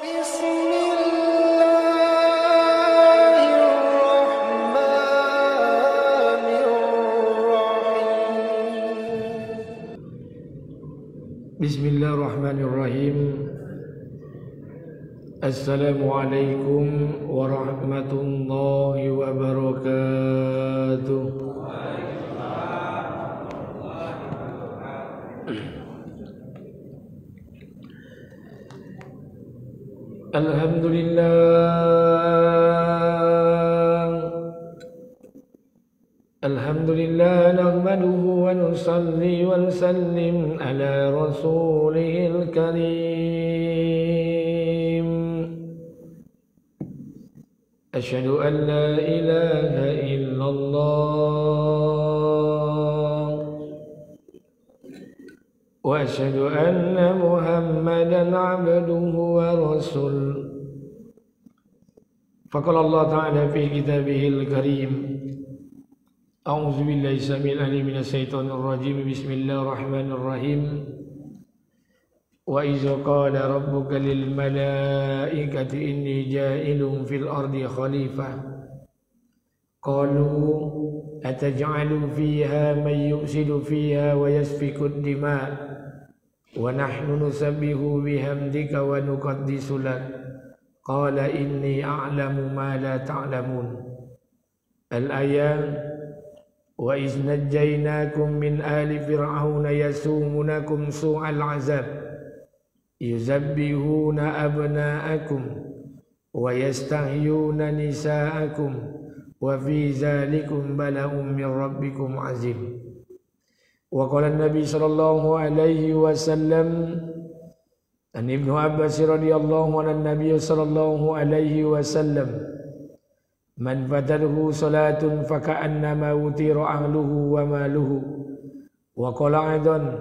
Bismillahirrahmanirrahim. Assalamualaikum warahmatullahi wabarakatuh. Alhamdulillah nahmaduhu wa nusalli wa nusallim ala rasulihil karim. Asyhadu an la ilaha illallah wa asyhadu anna Muhammadan abduhu wa rasul. Faqala Allah ta'ala fi kitabihil karim. A'udzu billahi samil alim minasy syaithanir rajim. Bismillahirrahmanirrahim. Wa idza qala rabbuka lil malaikati inni ja'ilun fil ardi khalifah qalu ataj'alu fiha man yufsidu fiha wa yasfiku ad-dima' wa nahnu nusabbihu bihamdika wa nuqaddisu lak qala inni a'lamu ma la ta'lamun. Al-ayat. Wa iz najjaynakum min ali fir'auna yasumunakum su'al 'azab yuzabbihuna abna'akum wa yastahyuna nisa'akum wa fi zalikum bala'un min rabbikum 'azim. Wa qala an-nabi sallallahu alaihi wasallam an Ibnu Abbas radhiyallahu anhu an-nabiy sallallahu alaihi wasallam man fatahu salatun faka'annama utira ahluhu wa maluhu. Wa qala aidan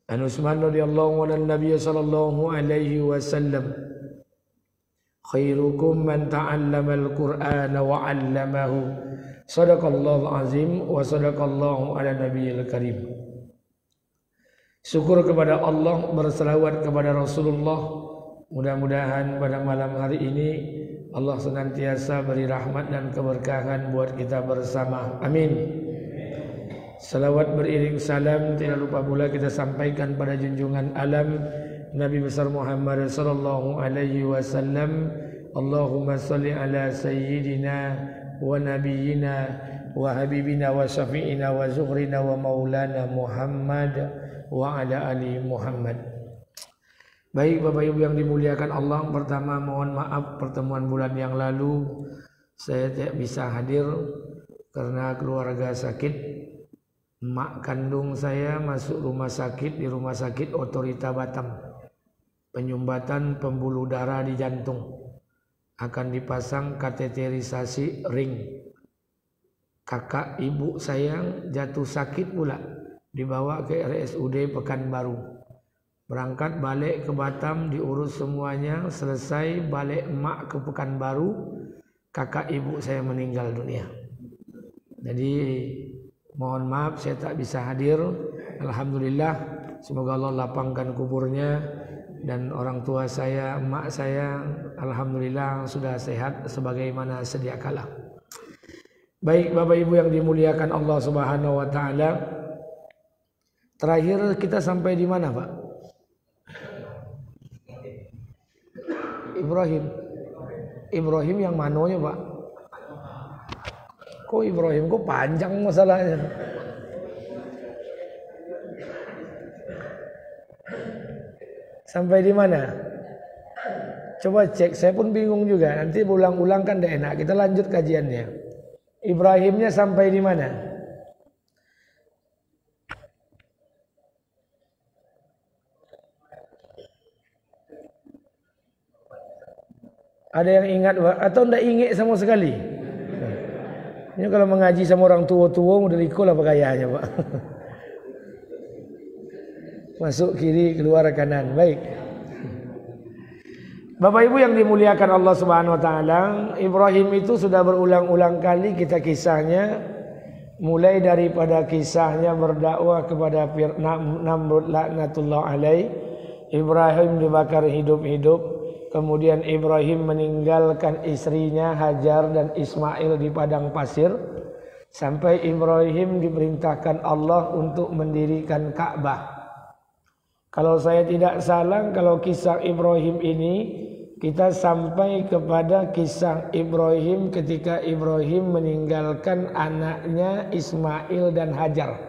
an Utsman radhiyallahu anhu an-nabiy sallallahu alaihi wasallam khairukum man ta'allama al-Qur'ana wa 'allamahu. Shadaqallahu azim wa shadaqallahu ala nabiyil karim. Syukur kepada Allah, berselawat kepada Rasulullah. Mudah-mudahan pada malam hari ini Allah senantiasa beri rahmat dan keberkahan buat kita bersama. Amin. Salawat beriring salam tidak lupa pula kita sampaikan pada junjungan alam Nabi besar Muhammad sallallahu alaihi wasallam. Allahumma salli ala sayyidina wa nabiyyina wa habibina wa syafi'ina wa zuhrina wa maulana Muhammad wa ala ali Muhammad. Baik Bapak Ibu yang dimuliakan Allah, pertama mohon maaf pertemuan bulan yang lalu saya tidak bisa hadir karena keluarga sakit. Mak kandung saya masuk rumah sakit, di rumah sakit Otorita Batam. Penyumbatan pembuluh darah di jantung. Akan dipasang kateterisasi ring. Kakak ibu saya jatuh sakit pula, dibawa ke RSUD Pekanbaru. Berangkat balik ke Batam, diurus semuanya, selesai balik emak ke Pekanbaru, kakak ibu saya meninggal dunia. Jadi mohon maaf saya tak bisa hadir. Alhamdulillah, semoga Allah lapangkan kuburnya. Dan orang tua saya, emak saya, alhamdulillah sudah sehat sebagaimana sedia kala. Baik Bapak Ibu yang dimuliakan Allah Subhanahu wa taala. Terakhir kita sampai di mana, Pak? Ibrahim yang manonya, Pak? Kok Ibrahim kok panjang masalahnya? Sampai di mana? Coba cek, saya pun bingung juga. Nanti ulang-ulang kan tidak enak. Kita lanjut kajiannya. Ibrahimnya sampai di mana? Ada yang ingat atau tidak ingat sama sekali? Ini kalau mengaji sama orang tua-tua udah ikut lah pakaiannya, Pak. Masuk kiri, keluar kanan. Baik. Bapak Ibu yang dimuliakan Allah Subhanahu wa taala, Ibrahim itu sudah berulang-ulang kali kita kisahnya, mulai daripada kisahnya berdakwah kepada Namrud laknatullah alaih. Ibrahim dibakar hidup-hidup, Kemudian Ibrahim meninggalkan istrinya Hajar dan Ismail di padang pasir sampai Ibrahim diperintahkan Allah untuk mendirikan Ka'bah. Kalau saya tidak salah, kalau kisah Ibrahim ini kita sampai kepada kisah Ibrahim ketika Ibrahim meninggalkan anaknya Ismail dan Hajar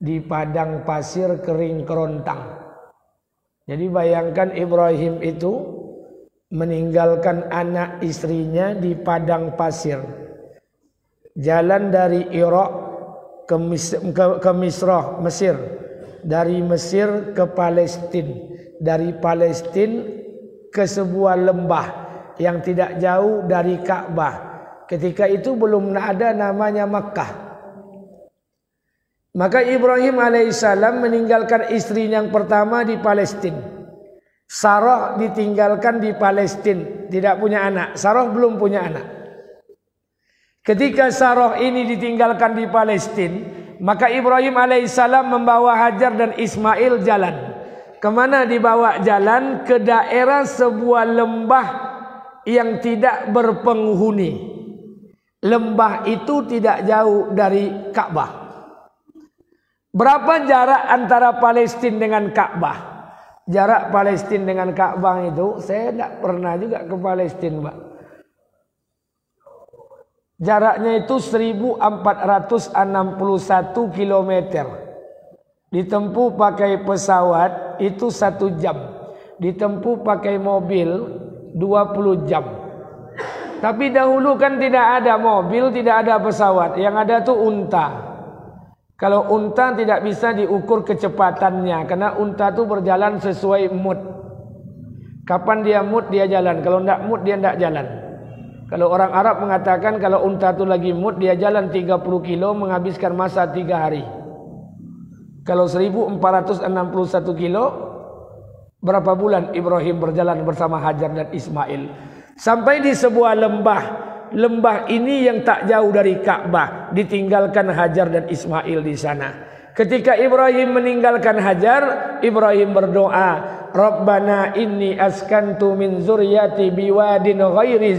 di padang pasir kering kerontang. Jadi bayangkan Ibrahim itu meninggalkan anak istrinya di padang pasir. Jalan dari Irak ke Misrah, Mesir. Dari Mesir ke Palestina. Dari Palestina ke sebuah lembah yang tidak jauh dari Ka'bah. Ketika itu belum ada namanya Makkah. Maka Ibrahim alaihissalam meninggalkan istrinya yang pertama di Palestina. Sarah ditinggalkan di Palestina, tidak punya anak. Sarah belum punya anak. Ketika Sarah ini ditinggalkan di Palestina, maka Ibrahim alaihissalam membawa Hajar dan Ismail jalan. Kemana dibawa jalan? Ke daerah sebuah lembah yang tidak berpenghuni. Lembah itu tidak jauh dari Ka'bah. Berapa jarak antara Palestina dengan Ka'bah? Jarak Palestina dengan Ka'bah itu, saya tidak pernah juga ke Palestina, Pak. Jaraknya itu 1461 km. Ditempuh pakai pesawat itu 1 jam. Ditempuh pakai mobil 20 jam. Tapi dahulu kan tidak ada mobil, tidak ada pesawat. Yang ada tuh unta. Kalau unta tidak bisa diukur kecepatannya, karena unta itu berjalan sesuai mood. Kapan dia mood dia jalan, kalau tidak mood dia tidak jalan. Kalau orang Arab mengatakan kalau unta itu lagi mood dia jalan 30 kilo menghabiskan masa 3 hari. Kalau 1461 kilo berapa bulan Ibrahim berjalan bersama Hajar dan Ismail. Sampai di sebuah lembah. Lembah ini yang tak jauh dari Ka'bah, ditinggalkan Hajar dan Ismail di sana. Ketika Ibrahim meninggalkan Hajar, Ibrahim berdoa, Rabbana inni askantu min zuriyati biwadin ghairi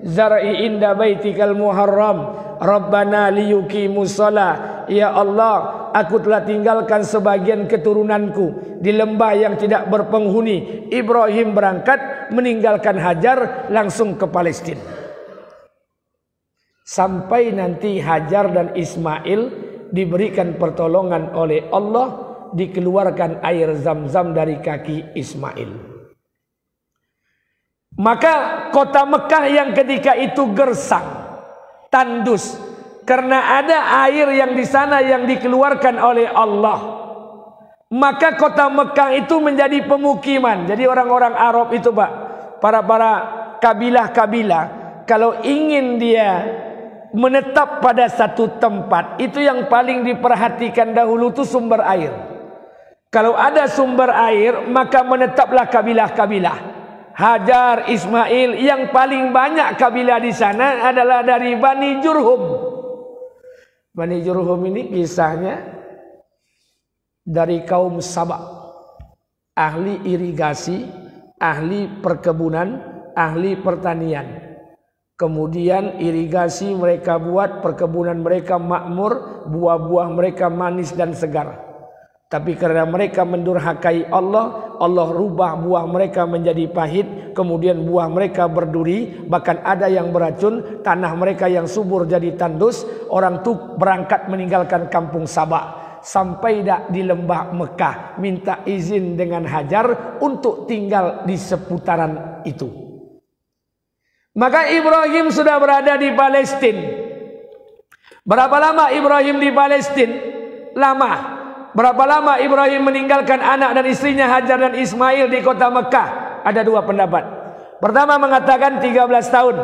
zar'i inda baitikal muharram, Rabbana liyuqimus shalah. Ya Allah, aku telah tinggalkan sebagian keturunanku di lembah yang tidak berpenghuni. Ibrahim berangkat meninggalkan Hajar langsung ke Palestina. Sampai nanti Hajar dan Ismail diberikan pertolongan oleh Allah, dikeluarkan air zam-zam dari kaki Ismail. Maka kota Mekah yang ketika itu gersang, tandus, karena ada air yang di sana yang dikeluarkan oleh Allah. Maka kota Mekah itu menjadi pemukiman. Jadi orang-orang Arab itu, Pak, para kabilah-kabilah, kalau ingin dia menetap pada satu tempat, itu yang paling diperhatikan dahulu itu sumber air. Kalau ada sumber air, maka menetaplah kabilah-kabilah. Hajar, Ismail, yang paling banyak kabilah di sana adalah dari Bani Jurhum. Bani Jurhum ini kisahnya dari kaum Sabak, ahli irigasi, ahli perkebunan, ahli pertanian. Kemudian irigasi mereka buat, perkebunan mereka makmur, buah-buah mereka manis dan segar. Tapi karena mereka mendurhakai Allah, Allah rubah buah mereka menjadi pahit, kemudian buah mereka berduri, bahkan ada yang beracun, tanah mereka yang subur jadi tandus. Orang itu berangkat meninggalkan kampung Sabak, sampai di lembah Mekah, minta izin dengan Hajar untuk tinggal di seputaran itu. Maka Ibrahim sudah berada di Palestina. Berapa lama Ibrahim di Palestina? Lama. Berapa lama Ibrahim meninggalkan anak dan istrinya Hajar dan Ismail di kota Mekah? Ada 2 pendapat. Pertama mengatakan 13 tahun.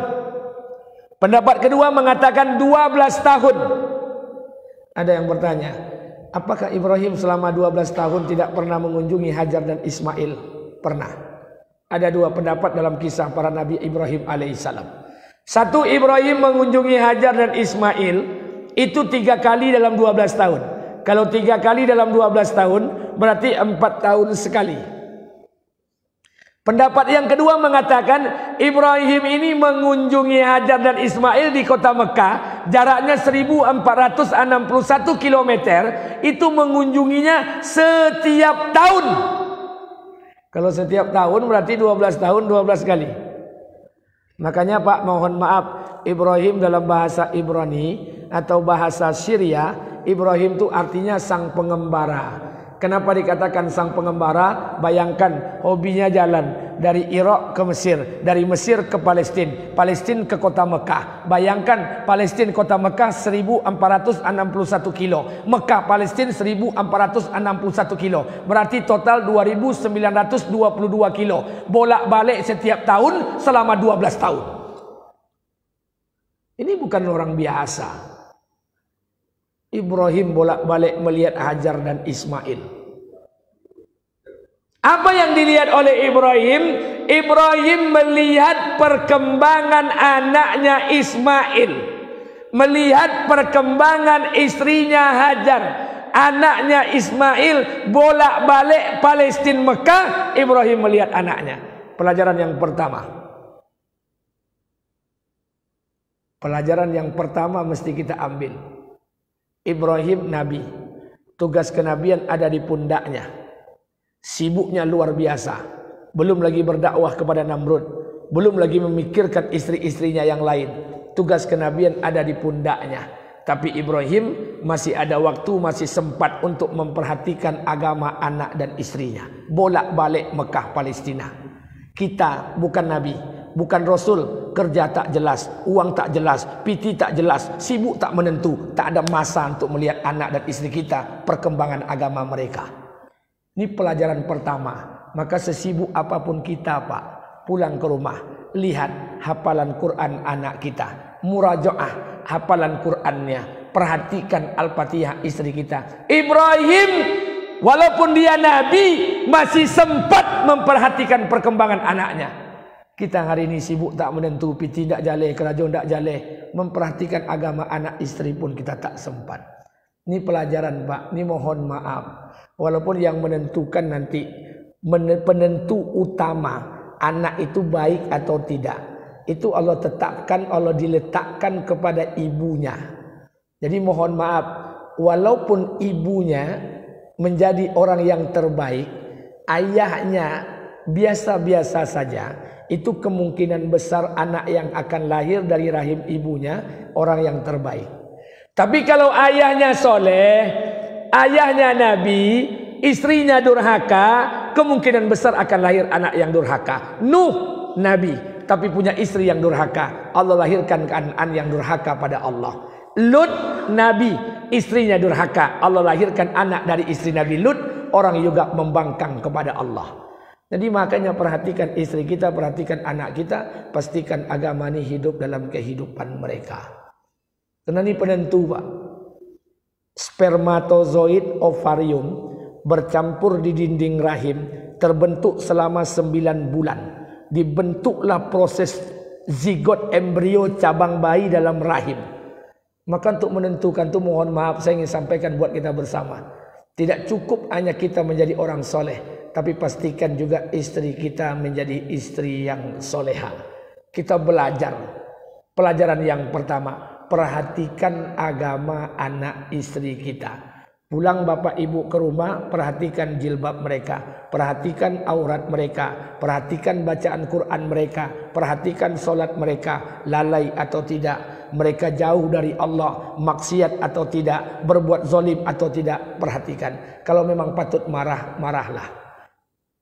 Pendapat kedua mengatakan 12 tahun. Ada yang bertanya, apakah Ibrahim selama 12 tahun tidak pernah mengunjungi Hajar dan Ismail? Pernah. Ada 2 pendapat dalam kisah para Nabi Ibrahim alaihissalam. Satu, Ibrahim mengunjungi Hajar dan Ismail itu 3 kali dalam 12 tahun. Kalau 3 kali dalam 12 tahun berarti 4 tahun sekali. Pendapat yang kedua mengatakan Ibrahim ini mengunjungi Hajar dan Ismail di kota Mekah, jaraknya 1461 km, itu mengunjunginya setiap tahun. Kalau setiap tahun berarti 12 tahun 12 kali. Makanya Pak, mohon maaf, Ibrahim dalam bahasa Ibrani atau bahasa Syria, Ibrahim itu artinya sang pengembara. Kenapa dikatakan sang pengembara? Bayangkan hobinya jalan dari Irak ke Mesir, dari Mesir ke Palestina, Palestina ke kota Mekah. Bayangkan Palestina kota Mekah 1461 kilo, Mekah Palestina 1461 kilo. Berarti total 2922 kilo. Bolak-balik setiap tahun selama 12 tahun. Ini bukan orang biasa. Ibrahim bolak-balik melihat Hajar dan Ismail. Apa yang dilihat oleh Ibrahim? Ibrahim melihat perkembangan anaknya Ismail, melihat perkembangan istrinya Hajar. Anaknya Ismail bolak-balik Palestina Mekah, Ibrahim melihat anaknya. Pelajaran yang pertama. Pelajaran yang pertama mesti kita ambil. Ibrahim Nabi, tugas kenabian ada di pundaknya, sibuknya luar biasa, belum lagi berdakwah kepada Namrud, belum lagi memikirkan istri-istrinya yang lain, tugas kenabian ada di pundaknya. Tapi Ibrahim masih ada waktu, masih sempat untuk memperhatikan agama anak dan istrinya, bolak-balik Mekah Palestina. Kita bukan Nabi, bukan Rasul, kerja tak jelas, uang tak jelas, PT tak jelas, sibuk tak menentu, tak ada masa untuk melihat anak dan istri kita, perkembangan agama mereka. Ini pelajaran pertama. Maka sesibuk apapun kita Pak, pulang ke rumah, lihat hafalan Quran anak kita, murajaah hafalan Qurannya, perhatikan Al-Fatihah istri kita. Ibrahim walaupun dia Nabi masih sempat memperhatikan perkembangan anaknya. Kita hari ini sibuk tak menentu, piti tak jaleh, kerajaan tak jaleh, memperhatikan agama anak istri pun kita tak sempat. Ini pelajaran Pak, ini mohon maaf. Walaupun yang menentukan nanti, penentu utama anak itu baik atau tidak, itu Allah tetapkan, Allah diletakkan kepada ibunya. Jadi mohon maaf, walaupun ibunya menjadi orang yang terbaik, ayahnya biasa-biasa saja, itu kemungkinan besar anak yang akan lahir dari rahim ibunya orang yang terbaik. Tapi kalau ayahnya soleh, ayahnya Nabi, istrinya durhaka, kemungkinan besar akan lahir anak yang durhaka. Nuh Nabi, tapi punya istri yang durhaka, Allah lahirkan Kan'an yang durhaka pada Allah. Lut Nabi, istrinya durhaka, Allah lahirkan anak dari istri Nabi Lut, orang juga membangkang kepada Allah. Jadi makanya perhatikan istri kita, perhatikan anak kita, pastikan agama ini hidup dalam kehidupan mereka. Karena ini penentu Pak. Spermatozoid ovarium bercampur di dinding rahim, terbentuk selama 9 bulan. Dibentuklah proses zigot embrio cabang bayi dalam rahim. Maka untuk menentukan itu mohon maaf saya ingin sampaikan buat kita bersama. Tidak cukup hanya kita menjadi orang soleh, tapi pastikan juga istri kita menjadi istri yang soleha. Kita belajar. Pelajaran yang pertama, perhatikan agama anak istri kita. Pulang bapak ibu ke rumah, perhatikan jilbab mereka, perhatikan aurat mereka, perhatikan bacaan Quran mereka, perhatikan solat mereka, lalai atau tidak, mereka jauh dari Allah, maksiat atau tidak, berbuat zalim atau tidak, perhatikan. Kalau memang patut marah, marahlah.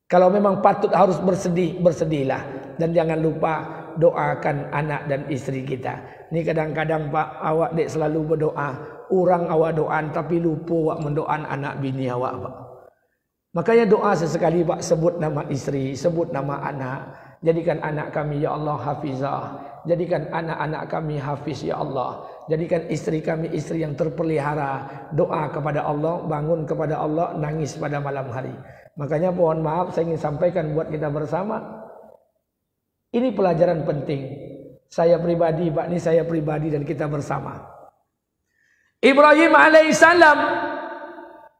Kalau memang patut harus bersedih, bersedihlah. Dan jangan lupa doakan anak dan istri kita. Ini kadang-kadang Pak, awak dek selalu berdoa, orang awak doan tapi lupa awak mendoan anak bini awak Pak. Makanya doa sesekali Pak, sebut nama istri, sebut nama anak. Jadikan anak kami ya Allah hafizah. Jadikan anak-anak kami hafiz ya Allah. Jadikan istri kami istri yang terpelihara. Doa kepada Allah, bangun kepada Allah, nangis pada malam hari. Makanya mohon maaf saya ingin sampaikan buat kita bersama. Ini pelajaran penting. Saya pribadi Pak, ini saya pribadi dan kita bersama. Ibrahim alaihissalam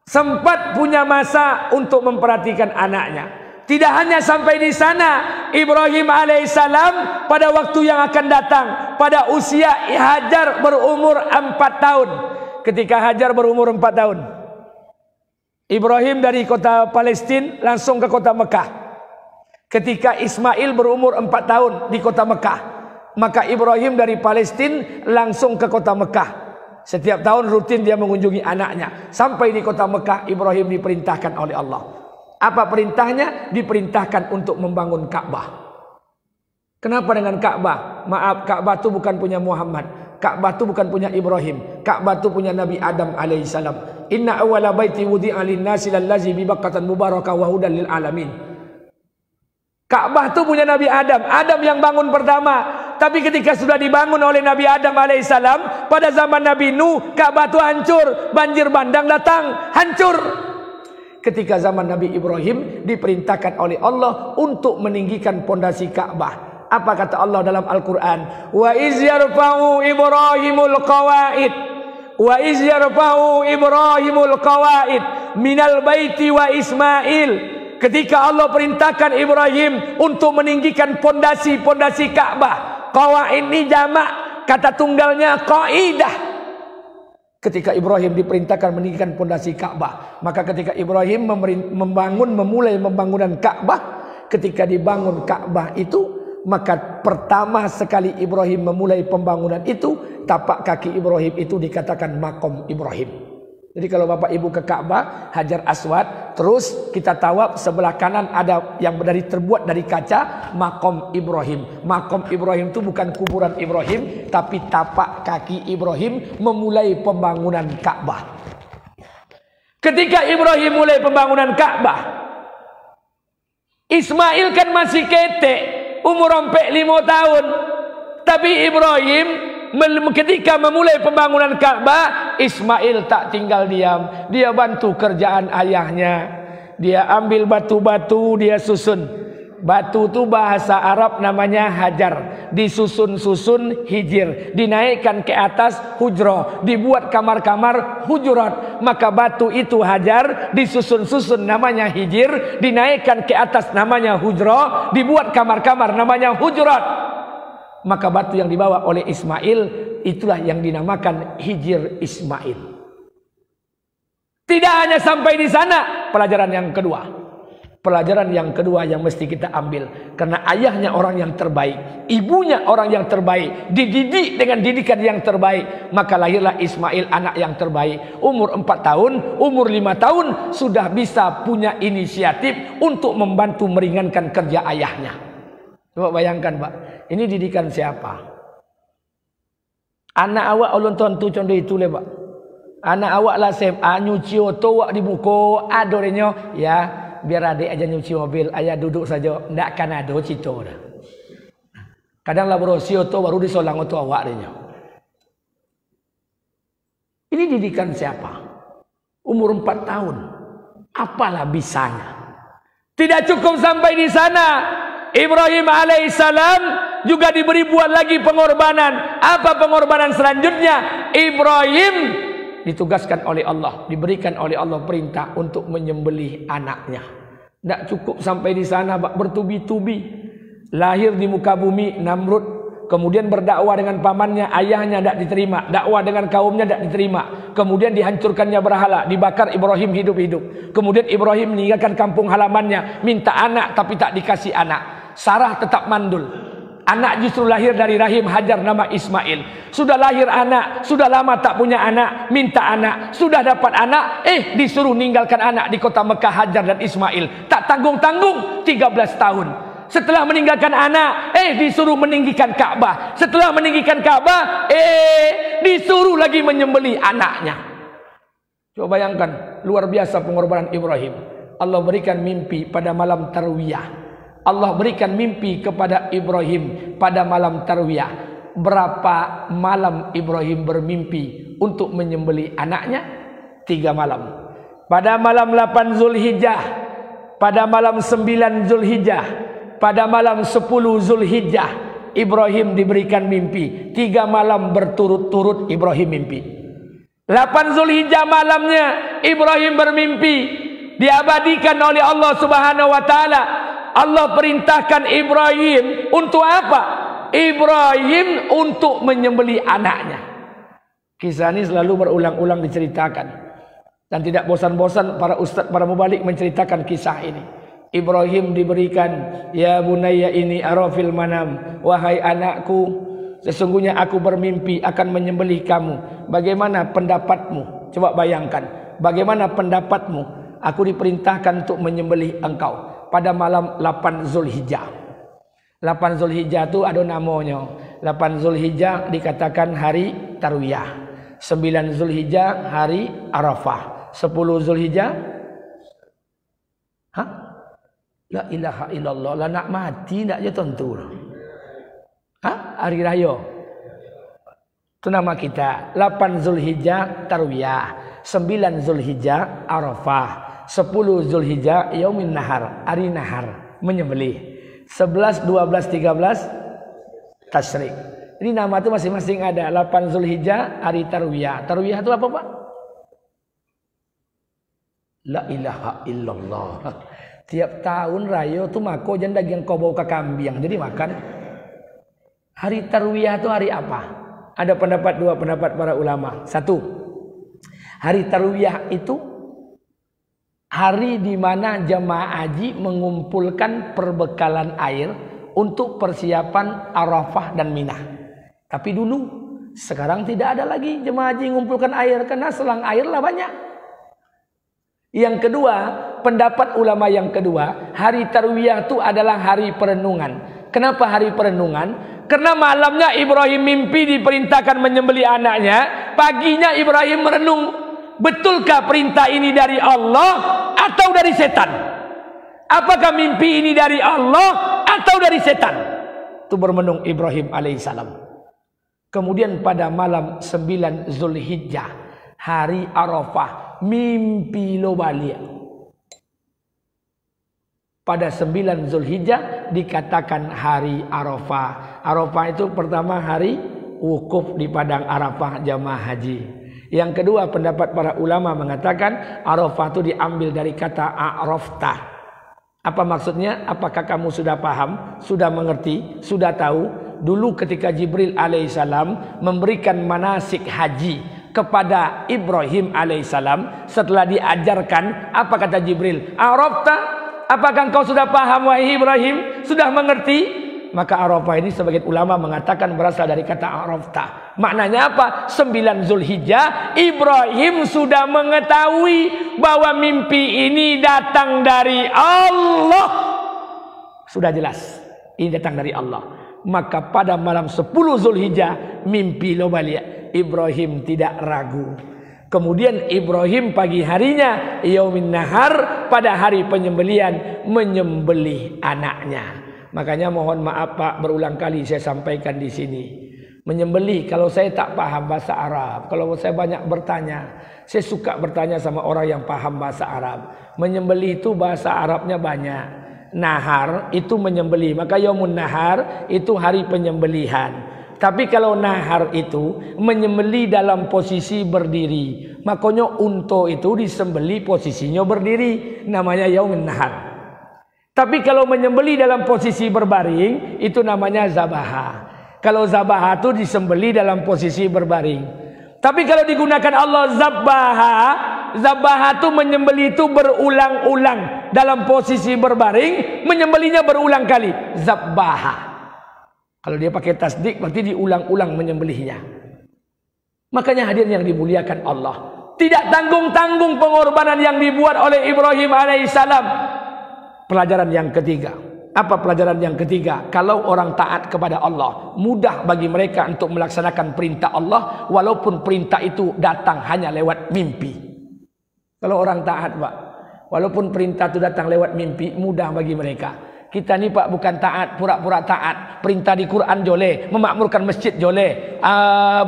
sempat punya masa untuk memperhatikan anaknya. Tidak hanya sampai di sana, Ibrahim alaihissalam pada waktu yang akan datang, pada usia Hajar berumur 4 tahun. Ketika Hajar berumur 4 tahun, Ibrahim dari kota Palestina langsung ke kota Mekah. Ketika Ismail berumur 4 tahun di kota Mekah, maka Ibrahim dari Palestina langsung ke kota Mekah. Setiap tahun rutin dia mengunjungi anaknya. Sampai di kota Mekah, Ibrahim diperintahkan oleh Allah. Apa perintahnya? Diperintahkan untuk membangun Ka'bah. Kenapa dengan Ka'bah? Maaf, Ka'bah itu bukan punya Muhammad. Ka'bah itu bukan punya Ibrahim. Ka'bah itu punya Nabi Adam alaihissalam. Inna awwala baiti wudi'a lin-nasi lallazi bi Bakkatan mubarakah wa hudan lil alamin. Ka'bah itu punya Nabi Adam. Adam yang bangun pertama. Tapi ketika sudah dibangun oleh Nabi Adam alaihissalam, pada zaman Nabi Nuh, Ka'bah itu hancur. Banjir bandang datang, hancur. Ketika zaman Nabi Ibrahim diperintahkan oleh Allah untuk meninggikan pondasi Ka'bah. Apa kata Allah dalam Al-Quran? Wa iz yarfa'u Ibrahimul qawaid. Wa iz yarfa'u Ibrahimul qawaid minal baiti wa Ismail. Ketika Allah perintahkan Ibrahim untuk meninggikan pondasi-pondasi Ka'bah. Qawaid ini jamak, kata tunggalnya qaidah. Ketika Ibrahim diperintahkan meninggikan pondasi Ka'bah, maka ketika Ibrahim memulai pembangunan Ka'bah, ketika dibangun Ka'bah itu, maka pertama sekali Ibrahim memulai pembangunan itu, tapak kaki Ibrahim itu dikatakan makom Ibrahim. Jadi kalau Bapak Ibu ke Ka'bah, Hajar Aswad, terus kita tawaf, sebelah kanan ada yang terbuat dari kaca, makom Ibrahim. Makom Ibrahim itu bukan kuburan Ibrahim, tapi tapak kaki Ibrahim memulai pembangunan Ka'bah. Ketika Ibrahim mulai pembangunan Ka'bah, Ismail kan masih ketek, umur sampai 5 tahun. Tapi Ibrahim ketika memulai pembangunan Ka'bah, Ismail tak tinggal diam. Dia bantu kerjaan ayahnya. Dia ambil batu-batu, dia susun. Batu itu bahasa Arab namanya hajar. Disusun-susun hijir. Dinaikkan ke atas hujrah. Dibuat kamar-kamar hujurat. Maka batu itu hajar. Disusun-susun namanya hijir. Dinaikkan ke atas namanya hujrah. Dibuat kamar-kamar namanya hujurat. Maka batu yang dibawa oleh Ismail itulah yang dinamakan Hijir Ismail. Tidak hanya sampai di sana, pelajaran yang kedua. Pelajaran yang kedua yang mesti kita ambil, karena ayahnya orang yang terbaik, ibunya orang yang terbaik, dididik dengan didikan yang terbaik, maka lahirlah Ismail anak yang terbaik. Umur 4 tahun, umur 5 tahun sudah bisa punya inisiatif untuk membantu meringankan kerja ayahnya. Coba bayangkan Pak, ini didikan siapa? Anak awak ulun tontu contoh itu le Pak. Anak awak lah SMA nyuci oto wak di buku adorenya ya, biar adik aja nyuci mobil, ayah duduk saja, ndak kan ada cito dah. Kadang lah berosi oto baru disolang oto awak denya. Ini didikan siapa? Umur 4 tahun. Apalah bisanya? Tidak cukup sampai di sana. Ibrahim alaihissalam juga diberi buat lagi pengorbanan. Apa pengorbanan selanjutnya? Ibrahim ditugaskan oleh Allah, diberikan oleh Allah perintah untuk menyembelih anaknya. Tidak cukup sampai di sana, bertubi-tubi. Lahir di muka bumi Namrud, kemudian berdakwah dengan pamannya, ayahnya tidak diterima, dakwah dengan kaumnya tidak diterima, kemudian dihancurkannya berhala, dibakar Ibrahim hidup-hidup. Kemudian Ibrahim meninggalkan kampung halamannya, minta anak tapi tak dikasih anak. Sarah tetap mandul. Anak justru lahir dari rahim Hajar nama Ismail. Sudah lahir anak, sudah lama tak punya anak, minta anak, sudah dapat anak, disuruh ninggalkan anak di kota Mekah Hajar dan Ismail. Tak tanggung-tanggung 13 tahun. Setelah meninggalkan anak, disuruh meninggikan Ka'bah. Setelah meninggikan Ka'bah, disuruh lagi menyembelih anaknya. Coba bayangkan, luar biasa pengorbanan Ibrahim. Allah berikan mimpi pada malam tarwiyah. Allah berikan mimpi kepada Ibrahim pada malam tarwiyah. Berapa malam Ibrahim bermimpi untuk menyembelih anaknya? 3 malam. Pada malam 8 Zulhijjah, pada malam 9 Zulhijjah, pada malam 10 Zulhijjah, Ibrahim diberikan mimpi. 3 malam berturut-turut Ibrahim mimpi. 8 Zulhijjah malamnya Ibrahim bermimpi. diabadikan oleh Allah Subhanahu wa taala. Allah perintahkan Ibrahim untuk apa? Ibrahim untuk menyembelih anaknya. Kisah ini selalu berulang-ulang diceritakan dan tidak bosan-bosan para ustaz, para mubalik menceritakan kisah ini. Ibrahim diberikan, ya bunayya ini arafil manam, wahai anakku, sesungguhnya aku bermimpi akan menyembelih kamu. Bagaimana pendapatmu? Coba bayangkan, bagaimana pendapatmu? Aku diperintahkan untuk menyembelih engkau pada malam 8 Zulhijjah. 8 Zulhijjah itu ada namanya. 8 Zulhijjah dikatakan hari Tarwiyah. 9 Zulhijjah hari Arafah. 10 Zulhijjah, la ilaha illallah, lah nak mati nak je tentu. Hari raya. Itu nama kita. 8 Zulhijjah Tarwiyah, 9 Zulhijjah Arafah, 10 Zulhijjah Yaumin Nahar, hari nahar, menyembelih. 11, 12, 13 Tasyrik. Ini nama itu masing-masing ada. 8 Zulhijjah hari Tarwiyah. Tarwiyah itu apa, Pak? La ilaha illallah. Tiap tahun raya tu mako jan daging kau bawa ke kambing jadi makan. Hari Tarwiyah itu hari apa? Ada dua pendapat para ulama. Satu, hari Tarwiyah itu hari di mana jemaah haji mengumpulkan perbekalan air untuk persiapan Arafah dan Mina. Tapi dulu, sekarang tidak ada lagi jemaah haji mengumpulkan air karena selang air lah banyak. Yang kedua, pendapat ulama yang kedua, hari Tarwiyah itu adalah hari perenungan. Kenapa hari perenungan? Karena malamnya Ibrahim mimpi diperintahkan menyembelih anaknya, paginya Ibrahim merenung, betulkah perintah ini dari Allah atau dari setan? Apakah mimpi ini dari Allah atau dari setan? Itu bermenung Ibrahim alaihissalam. Kemudian pada malam 9 Zulhijjah, hari Arafah, mimpi lo balik. Pada 9 Zulhijjah dikatakan hari Arafah. Arafah itu pertama hari wukuf di padang Arafah jamaah haji. Yang kedua, pendapat para ulama mengatakan Arafah itu diambil dari kata a'rafta. Apa maksudnya? Apakah kamu sudah paham, sudah mengerti, sudah tahu? Dulu ketika Jibril alaihissalam memberikan manasik haji kepada Ibrahim alaihissalam, setelah diajarkan, apa kata Jibril? Arafta? Apakah engkau sudah paham wahai Ibrahim? Sudah mengerti? Maka Arafah ini sebagian ulama mengatakan berasal dari kata Arafta. Maknanya apa? 9 Zulhijjah Ibrahim sudah mengetahui bahwa mimpi ini datang dari Allah. Sudah jelas ini datang dari Allah. Maka pada malam 10 Zulhijjah mimpi lo balik. Ibrahim tidak ragu. Kemudian Ibrahim pagi harinya Yaumin Nahar, pada hari penyembelian, menyembelih anaknya. Makanya mohon maaf Pak, berulang kali saya sampaikan di sini. Menyembelih, kalau saya tak paham bahasa Arab, kalau saya banyak bertanya, saya suka bertanya sama orang yang paham bahasa Arab. Menyembelih itu bahasa Arabnya banyak. Nahar itu menyembelih, maka Yaumun Nahar itu hari penyembelihan. Tapi kalau nahar itu menyembelih dalam posisi berdiri, makanya unta itu disembelih posisinya berdiri, namanya Yaumun Nahar. Tapi kalau menyembelih dalam posisi berbaring, itu namanya zabaha. Kalau zabaha itu disembelih dalam posisi berbaring. Tapi kalau digunakan Allah zabaha, zabaha itu menyembelih itu berulang-ulang dalam posisi berbaring, menyembelihnya berulang kali, zabaha. Kalau dia pakai tasdik berarti diulang-ulang menyembelihnya. Makanya hadirin yang dimuliakan Allah, tidak tanggung-tanggung pengorbanan yang dibuat oleh Ibrahim alaihissalam. Pelajaran yang ketiga. Apa pelajaran yang ketiga? Kalau orang taat kepada Allah, mudah bagi mereka untuk melaksanakan perintah Allah walaupun perintah itu datang hanya lewat mimpi. Kalau orang taat Pak, walaupun perintah itu datang lewat mimpi, mudah bagi mereka. Kita ni Pak bukan taat, pura-pura taat. Perintah di Quran joleh, memakmurkan masjid joleh,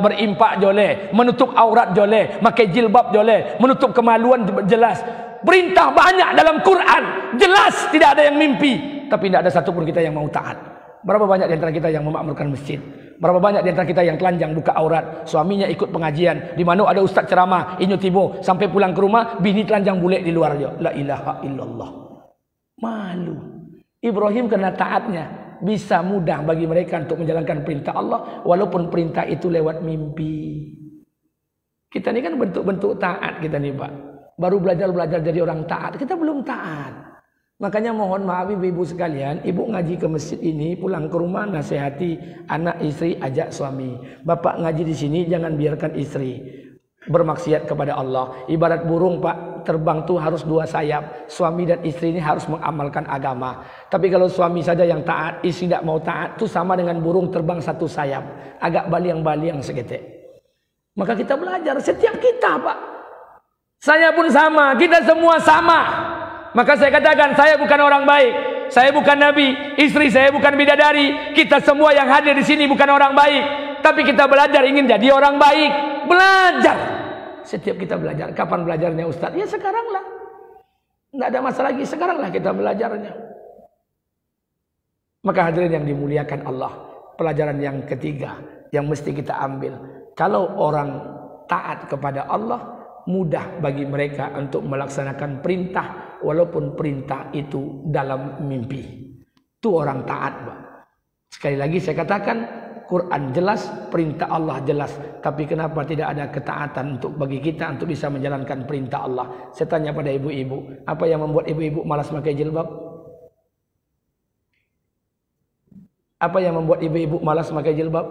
berimpak joleh, menutup aurat joleh, pakai jilbab joleh, menutup kemaluan jelas. Perintah banyak dalam Quran, jelas tidak ada yang mimpi. Tapi tidak ada satupun kita yang mau taat. Berapa banyak di antara kita yang memakmurkan masjid, Berapa banyak di antara kita yang telanjang buka aurat, suaminya ikut pengajian, di mana ada ustaz ceramah, inyo tibo, sampai pulang ke rumah, bini telanjang bulik di luar aja. La ilaha illallah. Malu. Ibrahim kena taatnya, bisa mudah bagi mereka untuk menjalankan perintah Allah, walaupun perintah itu lewat mimpi. Kita ini kan bentuk-bentuk taat kita nih Pak. Baru belajar jadi orang taat, kita belum taat. Makanya mohon maaf ibu-ibu sekalian, ibu ngaji ke masjid ini, pulang ke rumah nasihati anak istri, ajak suami. Bapak ngaji di sini jangan biarkan istri bermaksiat kepada Allah. Ibarat burung Pak, terbang tuh harus dua sayap. Suami dan istri ini harus mengamalkan agama. Tapi kalau suami saja yang taat, istri tidak mau taat, itu sama dengan burung terbang satu sayap, agak baliang-baliang seketik. Maka kita belajar setiap kita Pak. Saya pun sama, kita semua sama. Maka saya katakan, saya bukan orang baik, saya bukan nabi, istri saya bukan bidadari, kita semua yang hadir di sini bukan orang baik, tapi kita belajar ingin jadi orang baik. Belajar. Setiap kita belajar. Kapan belajarnya Ustaz? Ya sekaranglah. Tidak ada masalah lagi, sekaranglah kita belajarnya. Maka hadirin yang dimuliakan Allah, pelajaran yang ketiga yang mesti kita ambil. Kalau orang taat kepada Allah, mudah bagi mereka untuk melaksanakan perintah walaupun perintah itu dalam mimpi. Itu orang taat, Pak. Sekali lagi saya katakan, Quran jelas, perintah Allah jelas, tapi kenapa tidak ada ketaatan untuk bagi kita untuk bisa menjalankan perintah Allah? Saya tanya pada ibu-ibu, apa yang membuat ibu-ibu malas pakai jilbab? Apa yang membuat ibu-ibu malas pakai jilbab?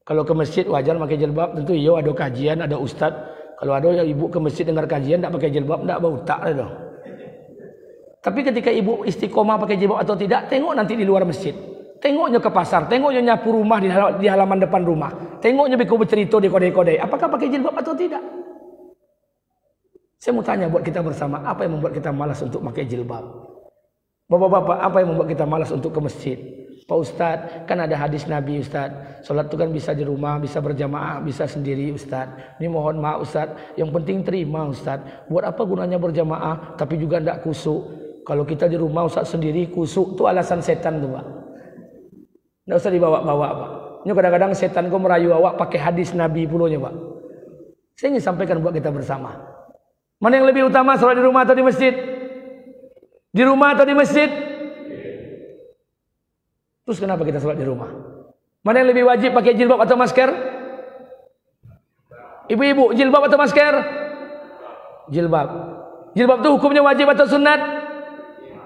Kalau ke masjid wajar pakai jilbab, tentu iya ada kajian, ada ustaz. Kalau ada ibu ke masjid dengar kajian tak pakai jilbab, tak bau tak dah. Tapi ketika ibu istiqomah pakai jilbab atau tidak, tengok nanti di luar masjid. Tengoknya ke pasar, tengoknya nyapu rumah di halaman depan rumah. Tengoknya biku bercerita di kodai-kodai, apakah pakai jilbab atau tidak? Saya mau tanya buat kita bersama, apa yang membuat kita malas untuk pakai jilbab? Bapak-bapak, apa yang membuat kita malas untuk ke masjid? Pak Ustadz, kan ada hadis Nabi Ustadz, sholat itu kan bisa di rumah, bisa berjamaah, bisa sendiri Ustadz. Ini mohon maaf Ustadz, yang penting terima Ustadz. Buat apa gunanya berjamaah, tapi juga tidak kusuk. Kalau kita di rumah Ustadz sendiri kusuk, itu alasan setan tuh Pak. Tidak usah dibawa-bawa Pak. Ini kadang-kadang setan kok merayu awak pakai hadis Nabi pulonya Pak. Saya ingin sampaikan buat kita bersama. Mana yang lebih utama, sholat di rumah atau di masjid? Di rumah atau di masjid? Terus kenapa kita sholat di rumah? Mana yang lebih wajib, pakai jilbab atau masker? Ibu-ibu, jilbab atau masker? Jilbab. Jilbab itu hukumnya wajib atau sunat?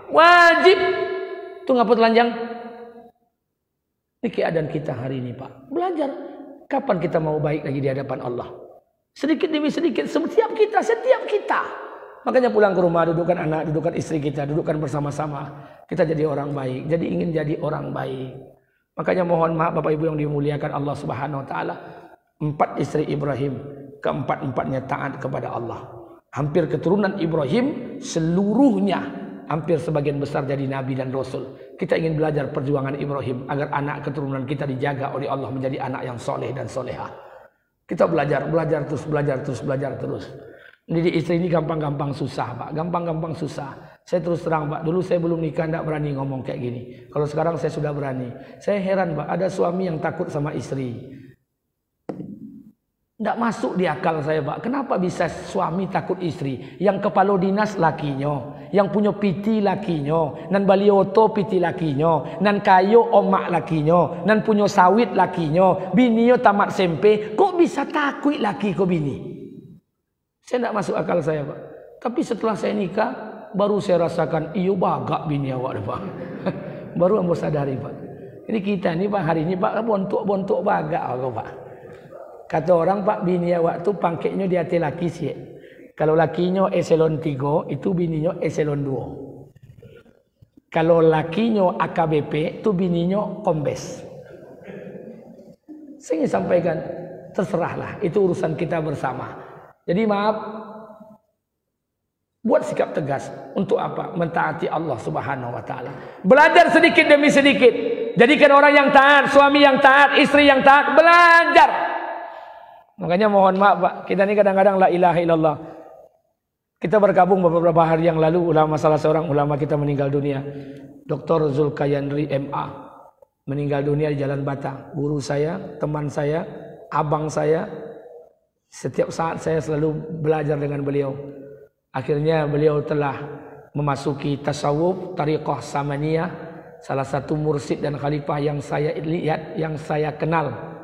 Wajib. Itu ngapa telanjang? Ini keadaan kita hari ini Pak. Belajar. Kapan kita mau baik lagi di hadapan Allah? Sedikit demi sedikit, setiap kita. Makanya pulang ke rumah, dudukkan anak, dudukkan istri kita, dudukkan bersama-sama. Kita jadi orang baik, jadi ingin jadi orang baik. Makanya mohon maaf Bapak Ibu yang dimuliakan Allah Subhanahu wa taala, 4 istri Ibrahim, keempat-empatnya taat kepada Allah. Hampir keturunan Ibrahim seluruhnya, hampir sebagian besar jadi nabi dan rasul. Kita ingin belajar perjuangan Ibrahim agar anak keturunan kita dijaga oleh Allah menjadi anak yang soleh dan solehah. Kita belajar terus. Mendidik istri ini gampang-gampang susah Pak, gampang-gampang susah. Saya terus terang Pak, dulu saya belum nikah tidak berani ngomong kayak gini. Kalau sekarang saya sudah berani. Saya heran Pak, ada suami yang takut sama istri. Tidak masuk di akal saya Pak, kenapa bisa suami takut istri? Yang kepala dinas lakinya, yang punya piti lakinya, nan balioto piti lakinya, nan kayo omak lakinya, nan punya sawit lakinya, bininya tamat SMP, kok bisa takut laki kok bini? Saya tidak masuk akal saya Pak. Tapi setelah saya nikah, baru saya rasakan, iyo bagak bini awak Pak. Baru ambo sadari Pak. Ini kita ini Pak, hari ini Pak, bontok bagak Pak. Kata orang Pak, bini awak tu pangketnya di hati laki sih. Kalau lakinya eselon 3, itu bininya eselon 2. Kalau lakinya AKBP, itu bininya kombes. Saya ingin sampaikan, terserahlah, itu urusan kita bersama. Jadi maaf, buat sikap tegas. Untuk apa? Mentaati Allah Subhanahu wa taala. Belajar sedikit demi sedikit. Jadikan orang yang taat, suami yang taat, istri yang taat, belajar. Makanya mohon maaf Pak, kita ini kadang-kadang la ilaha illallah. Kita bergabung beberapa hari yang lalu, salah seorang ulama kita meninggal dunia, Dr. Zulkayandri MA. meninggal dunia di Jalan Bata. Guru saya, teman saya, abang saya. Setiap saat saya selalu belajar dengan beliau. Akhirnya beliau telah memasuki tasawuf, tariqah samaniyah, salah satu mursyid dan khalifah yang saya lihat, yang saya kenal.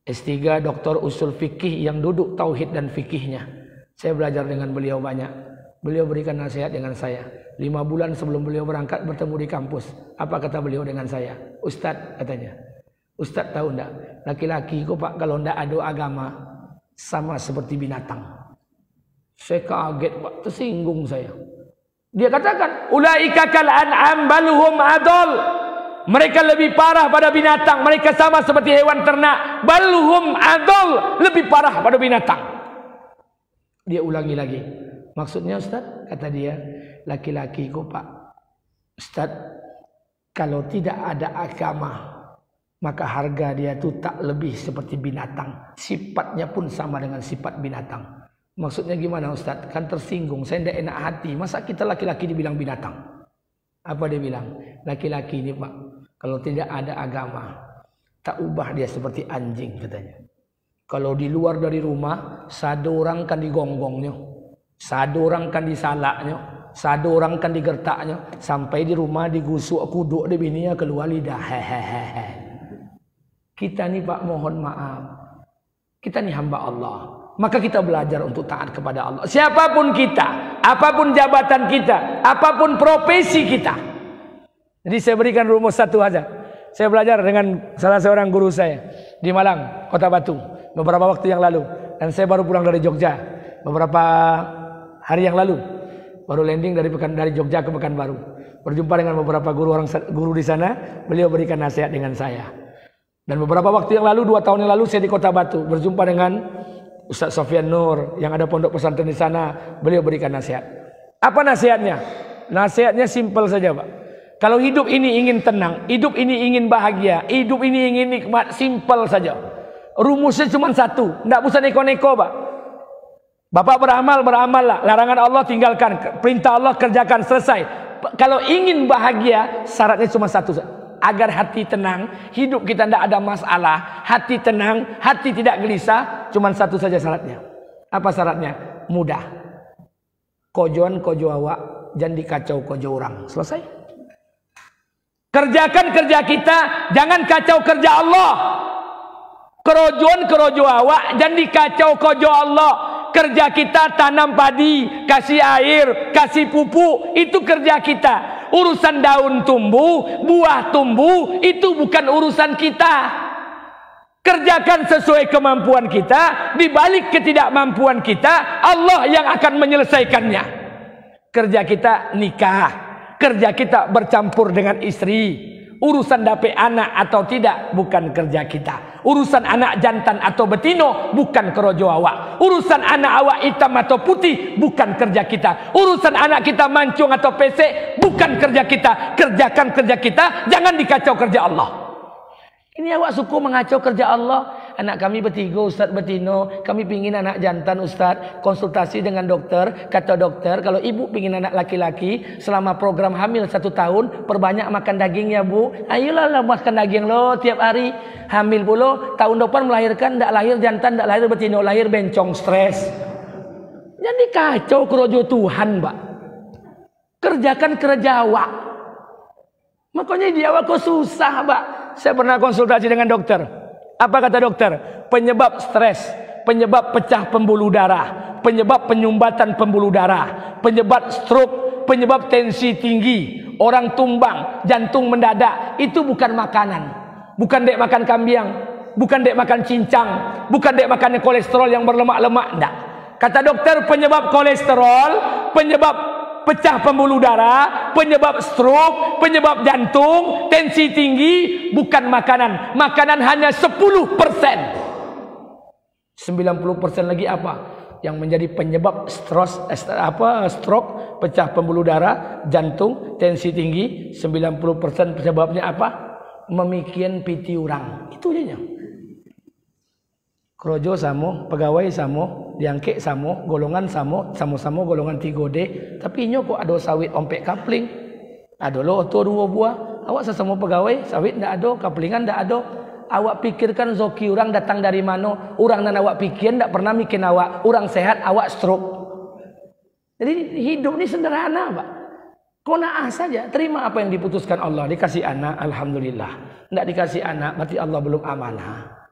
S3 Doktor Usul Fikih yang duduk tauhid dan fikihnya. Saya belajar dengan beliau banyak. Beliau berikan nasihat dengan saya. 5 bulan sebelum beliau berangkat bertemu di kampus. Apa kata beliau dengan saya? Ustadz, katanya. Ustadz tahu enggak? Laki-laki kok Pak kalau enggak ada agama sama seperti binatang. Saya kaget Pak, tersinggung saya. Dia katakan, ulaika kal an'am bal hum adall. Mereka lebih parah pada binatang, mereka sama seperti hewan ternak. Bal hum adall, lebih parah pada binatang. Dia ulangi lagi. Maksudnya Ustaz, kata dia, laki-laki kok Pak. Ustaz, kalau tidak ada agama, maka harga dia itu tak lebih seperti binatang. Sifatnya pun sama dengan sifat binatang. Maksudnya gimana Ustaz? Kan tersinggung, saya tidak enak hati. Masa kita laki-laki dibilang binatang? Apa dia bilang? Laki-laki ini Pak, kalau tidak ada agama, tak ubah dia seperti anjing katanya. Kalau di luar dari rumah, satu orang kan digonggongnya, satu orang kan disalaknya, satu orang kan digertaknya, sampai di rumah digusuk kuduk di bininya keluar lidah. Hehehe. Kita nih Pak mohon maaf, kita nih hamba Allah. Maka kita belajar untuk taat kepada Allah. Siapapun kita, apapun jabatan kita, apapun profesi kita. Jadi saya berikan rumus satu aja. Saya belajar dengan salah seorang guru saya di Malang, Kota Batu, beberapa waktu yang lalu. Dan saya baru pulang dari Jogja beberapa hari yang lalu. Baru landing dari Jogja ke Pekanbaru. Berjumpa dengan beberapa guru di sana. Beliau berikan nasihat dengan saya. Dan beberapa waktu yang lalu, 2 tahun yang lalu saya di Kota Batu berjumpa dengan Ustaz Sofyan Nur yang ada pondok pesantren di sana. Beliau berikan nasihat. Apa nasihatnya? Nasihatnya simpel saja Pak. Kalau hidup ini ingin tenang, hidup ini ingin bahagia, hidup ini ingin nikmat, simpel saja. Rumusnya cuma satu, tidak usah neko-neko Pak. Bapak beramal, beramallah. Larangan Allah tinggalkan, perintah Allah kerjakan, selesai. Kalau ingin bahagia, syaratnya cuma satu saja. Agar hati tenang, hidup kita tidak ada masalah, hati tenang, hati tidak gelisah, cuma satu saja syaratnya. Apa syaratnya? Mudah. Kojoan kojo awak, jangan dikacau kojo orang. Selesai. Kerjakan kerja kita, jangan kacau kerja Allah. Kerojoan kerojo awak, jangan dikacau kojo Allah. Kerja kita tanam padi, kasih air, kasih pupuk, itu kerja kita. Urusan daun tumbuh, buah tumbuh, itu bukan urusan kita. Kerjakan sesuai kemampuan kita, di balik ketidakmampuan kita, Allah yang akan menyelesaikannya. Kerja kita nikah, kerja kita bercampur dengan istri. Urusan dapet anak atau tidak bukan kerja kita. Urusan anak jantan atau betino bukan kerojo awak. Urusan anak awak hitam atau putih bukan kerja kita. Urusan anak kita mancung atau pesek bukan kerja kita. Kerjakan kerja kita, jangan dikacau kerja Allah. Ini awak suku mengacau kerja Allah. Anak kami bertiga Ustaz betino, kami pingin anak jantan Ustaz. Konsultasi dengan dokter, kata dokter kalau ibu pingin anak laki-laki, selama program hamil 1 tahun, perbanyak makan daging ya Bu. Ayolah makan daging lo tiap hari. Hamil pula, tahun depan melahirkan, tidak lahir jantan, tidak lahir betino, lahir bencong, stres. Jadi kacau kerojo Tuhan Pak. Kerjakan kerja awak. Makanya dia awak kok susah Pak. Saya pernah konsultasi dengan dokter. Apa kata dokter? Penyebab stres, penyebab pecah pembuluh darah, penyebab penyumbatan pembuluh darah, penyebab stroke, penyebab tensi tinggi, orang tumbang, jantung mendadak, itu bukan makanan. Bukan dek makan kambing, bukan dek makan cincang, bukan dek makan kolesterol yang berlemak-lemak, enggak. Kata dokter penyebab kolesterol, penyebab pecah pembuluh darah, penyebab stroke, penyebab jantung, tensi tinggi, bukan makanan. Makanan hanya 10%. 90% lagi apa? Yang menjadi penyebab stroke, pecah pembuluh darah, jantung, tensi tinggi, 90% penyebabnya apa? Memikian piti orang. Itu aja. Krojo samo, pegawai samo, diangkek samo, golongan samo, samo-samo golongan 3D. Tapi nyo kok ada sawit ompek kapling. Ada lo oto 2 buah, Awak sesama pegawai, sawit ndak ada, kapelingan ndak ada. Awak pikirkan zoki orang datang dari mana? Orang nan awak pikir ndak pernah mikir awak. Orang sehat, awak stroke. Jadi hidup ini sederhana, Pak. Qanaah saja, terima apa yang diputuskan Allah. Dikasih anak, alhamdulillah. Ndak dikasih anak, berarti Allah belum amanah.